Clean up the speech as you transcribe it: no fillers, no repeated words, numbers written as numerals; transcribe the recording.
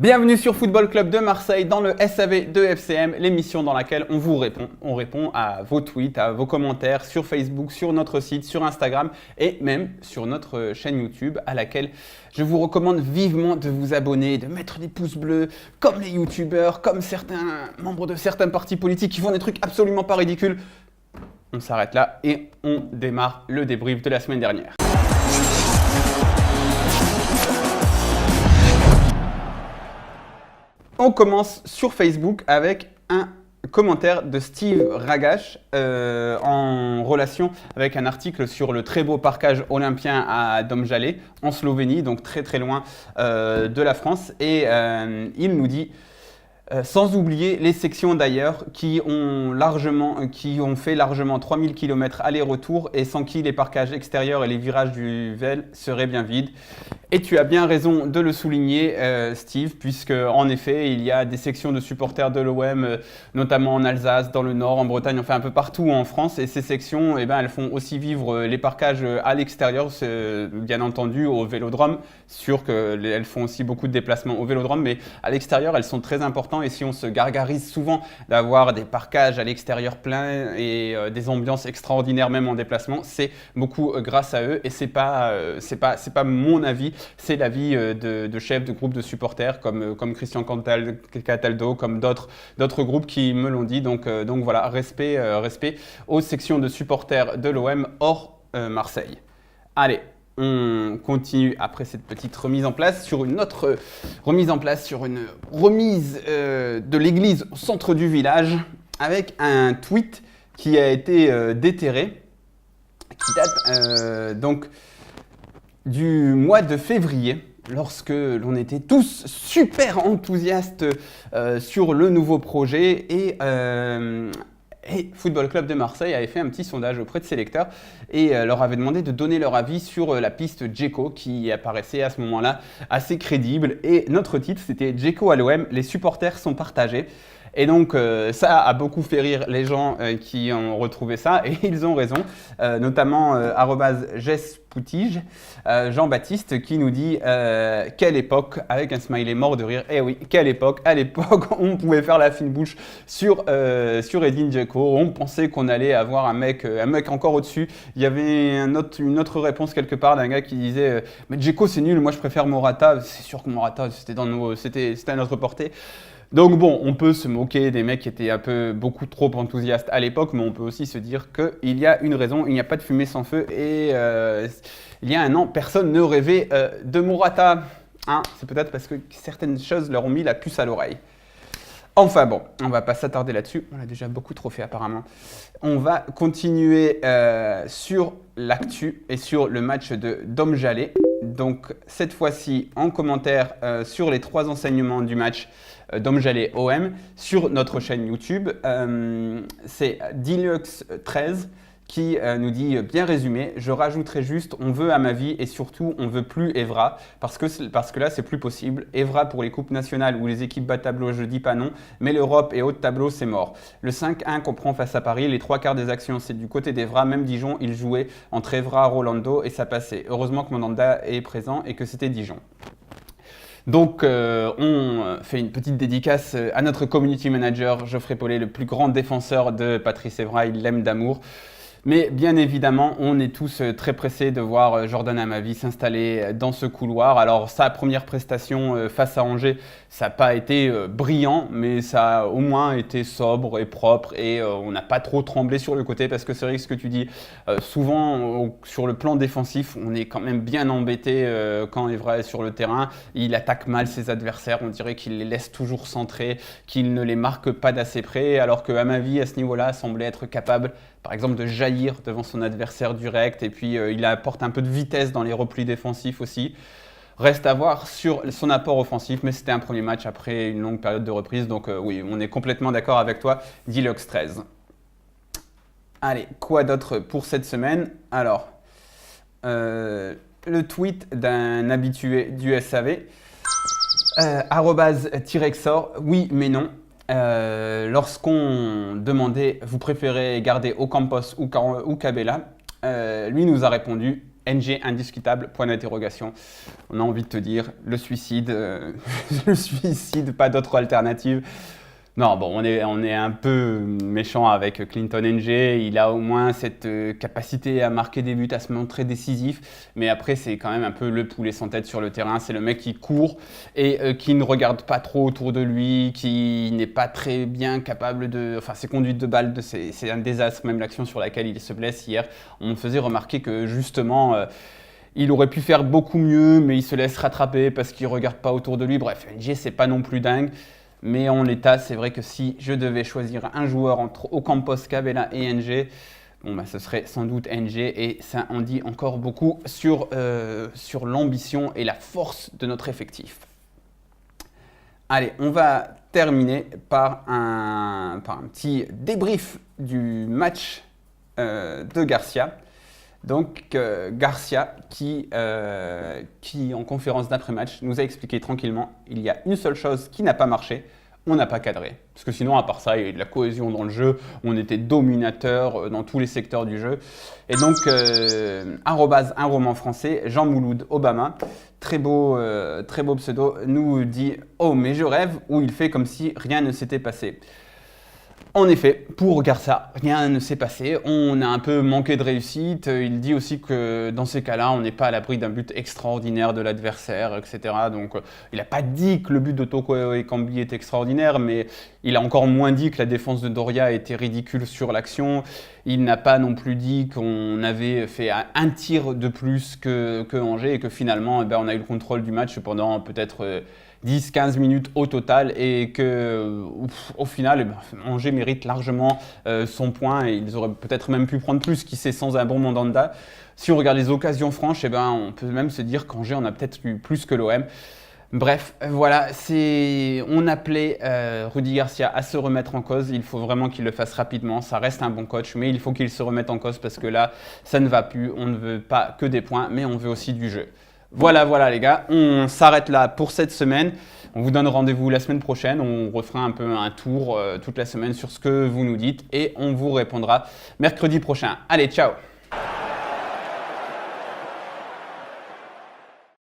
Bienvenue sur Football Club de Marseille dans le SAV de FCM, l'émission dans laquelle on vous répond. On répond à vos tweets, à vos commentaires sur Facebook, sur notre site, sur Instagram et même sur notre chaîne YouTube à laquelle je vous recommande vivement de vous abonner, de mettre des pouces bleus comme les youtubeurs, comme certains membres de certains partis politiques qui font des trucs absolument pas ridicules. On s'arrête là et on démarre le débrief de la semaine dernière. On commence sur Facebook avec un commentaire de Steve Ragache en relation avec un article sur le très beau parcage olympien à Domžale en Slovénie, donc très très loin de la France. Et il nous dit sans oublier les sections d'ailleurs qui ont fait largement 3000 km aller-retour et sans qui les parcages extérieurs et les virages du Vel seraient bien vides. Et tu as bien raison de le souligner, Steve, puisque en effet, il y a des sections de supporters de l'OM, notamment en Alsace, dans le Nord, en Bretagne, enfin un peu partout en France. Et ces sections, elles font aussi vivre les parcages à l'extérieur, bien entendu au Vélodrome. Sûr qu'elles font aussi beaucoup de déplacements au Vélodrome, mais à l'extérieur, elles sont très importantes. Et si on se gargarise souvent d'avoir des parcages à l'extérieur pleins et des ambiances extraordinaires même en déplacement, c'est beaucoup grâce à eux. Et c'est pas mon avis. C'est l'avis de chefs de groupes de supporters comme Christian Cataldo, comme d'autres groupes qui me l'ont dit. Donc voilà, respect aux sections de supporters de l'OM hors Marseille. Allez, on continue après cette petite remise en place sur une autre remise en place, sur une remise de l'église au centre du village avec un tweet qui a été déterré, qui date donc du mois de février, lorsque l'on était tous super enthousiastes sur le nouveau projet et Football Club de Marseille avait fait un petit sondage auprès de ses lecteurs et leur avait demandé de donner leur avis sur la piste Džeko qui apparaissait à ce moment-là assez crédible. Et notre titre, c'était Džeko à l'OM, les supporters sont partagés. Et donc ça a beaucoup fait rire les gens qui ont retrouvé ça et ils ont raison, notamment @Jespoutige, Jean-Baptiste qui nous dit quelle époque, avec un smiley mort de rire. Eh oui, quelle époque, à l'époque on pouvait faire la fine bouche sur Edin Džeko, on pensait qu'on allait avoir un mec encore au-dessus. Il y avait une autre réponse quelque part d'un gars qui disait mais Džeko c'est nul, moi je préfère Morata. C'est sûr que Morata c'était à notre portée. Donc bon, on peut se moquer des mecs qui étaient beaucoup trop enthousiastes à l'époque, mais on peut aussi se dire qu'il y a une raison, il n'y a pas de fumée sans feu et il y a un an, personne ne rêvait de Morata. Hein, c'est peut-être parce que certaines choses leur ont mis la puce à l'oreille. Enfin bon, on ne va pas s'attarder là-dessus, on l'a déjà beaucoup trop fait apparemment. On va continuer sur l'actu et sur le match de Domžale. Donc cette fois-ci en commentaire sur les 3 enseignements du match Domžale OM sur notre chaîne YouTube. C'est Dilux13 qui nous dit bien résumé, je rajouterai juste on veut à ma vie et surtout on veut plus Evra parce que là c'est plus possible. Evra pour les coupes nationales ou les équipes bas de tableau je dis pas non, mais l'Europe et haut de tableau c'est mort. Le 5-1 qu'on prend face à Paris, les 3/4 des actions c'est du côté d'Evra, même Dijon il jouait entre Evra, Rolando et ça passait. Heureusement que Mandanda est présent et que c'était Dijon. Donc on fait une petite dédicace à notre community manager Geoffrey Paulet, le plus grand défenseur de Patrice Evra, il l'aime d'amour. Mais bien évidemment, on est tous très pressés de voir Jordan Amavi s'installer dans ce couloir. Alors sa première prestation face à Angers, ça n'a pas été brillant, mais ça a au moins été sobre et propre et on n'a pas trop tremblé sur le côté parce que c'est vrai que ce que tu dis, souvent sur le plan défensif, on est quand même bien embêté quand Evra est sur le terrain. Il attaque mal ses adversaires, on dirait qu'il les laisse toujours centrés, qu'il ne les marque pas d'assez près, alors que Amavi à ce niveau-là semblait être capable par exemple de jaillir devant son adversaire direct et puis il apporte un peu de vitesse dans les replis défensifs aussi. Reste à voir sur son apport offensif, mais c'était un premier match après une longue période de reprise, donc oui, on est complètement d'accord avec toi, Dilux13. Allez, quoi d'autre pour cette semaine? Alors, le tweet d'un habitué du SAV, @Tirexor, oui mais non. Lorsqu'on demandait vous préférez garder Ocampos ou Cabella, lui nous a répondu NG indiscutable, point d'interrogation. On a envie de te dire, le suicide, le suicide, pas d'autre alternative. Non, bon, on est un peu méchant avec Clinton NG. Il a au moins cette capacité à marquer des buts, à se montrer décisif. Mais après, c'est quand même un peu le poulet sans tête sur le terrain. C'est le mec qui court et qui ne regarde pas trop autour de lui, qui n'est pas très bien capable de... Enfin, ses conduites de balle, c'est un désastre. Même l'action sur laquelle il se blesse hier, on me faisait remarquer que justement... il aurait pu faire beaucoup mieux, mais il se laisse rattraper parce qu'il ne regarde pas autour de lui. Bref, NG, c'est pas non plus dingue. Mais en l'état, c'est vrai que si je devais choisir un joueur entre Ocampos, Cabella et NG, bon, bah, ce serait sans doute NG. Et ça en dit encore beaucoup sur l'ambition et la force de notre effectif. Allez, on va terminer par un petit débrief du match de Garcia. Donc Garcia qui en conférence d'après-match nous a expliqué tranquillement, il y a une seule chose qui n'a pas marché, on n'a pas cadré. Parce que sinon, à part ça, il y a eu de la cohésion dans le jeu, on était dominateur dans tous les secteurs du jeu. Et donc, arrobase un roman français, Jean Mouloud Obama, très beau pseudo, nous dit « Oh, mais je rêve » où il fait comme si rien ne s'était passé. En effet, pour Garcia, rien ne s'est passé. On a un peu manqué de réussite. Il dit aussi que dans ces cas-là, on n'est pas à l'abri d'un but extraordinaire de l'adversaire, etc. Donc, il n'a pas dit que le but de Toko Ekambi est extraordinaire, mais il a encore moins dit que la défense de Doria était ridicule sur l'action. Il n'a pas non plus dit qu'on avait fait un tir de plus que Angers et que finalement, on a eu le contrôle du match pendant peut-être 10-15 minutes au total et que au final, Angers mérite largement son point et ils auraient peut-être même pu prendre plus, qui sait, sans un bon Mandanda. Si on regarde les occasions franches, on peut même se dire qu'Angers en a peut-être eu plus que l'OM. Bref, voilà, on appelait Rudy Garcia à se remettre en cause. Il faut vraiment qu'il le fasse rapidement. Ça reste un bon coach, mais il faut qu'il se remette en cause parce que là, ça ne va plus. On ne veut pas que des points, mais on veut aussi du jeu. Voilà les gars, on s'arrête là pour cette semaine. On vous donne rendez-vous la semaine prochaine. On refera un peu un tour toute la semaine sur ce que vous nous dites et on vous répondra mercredi prochain. Allez, ciao!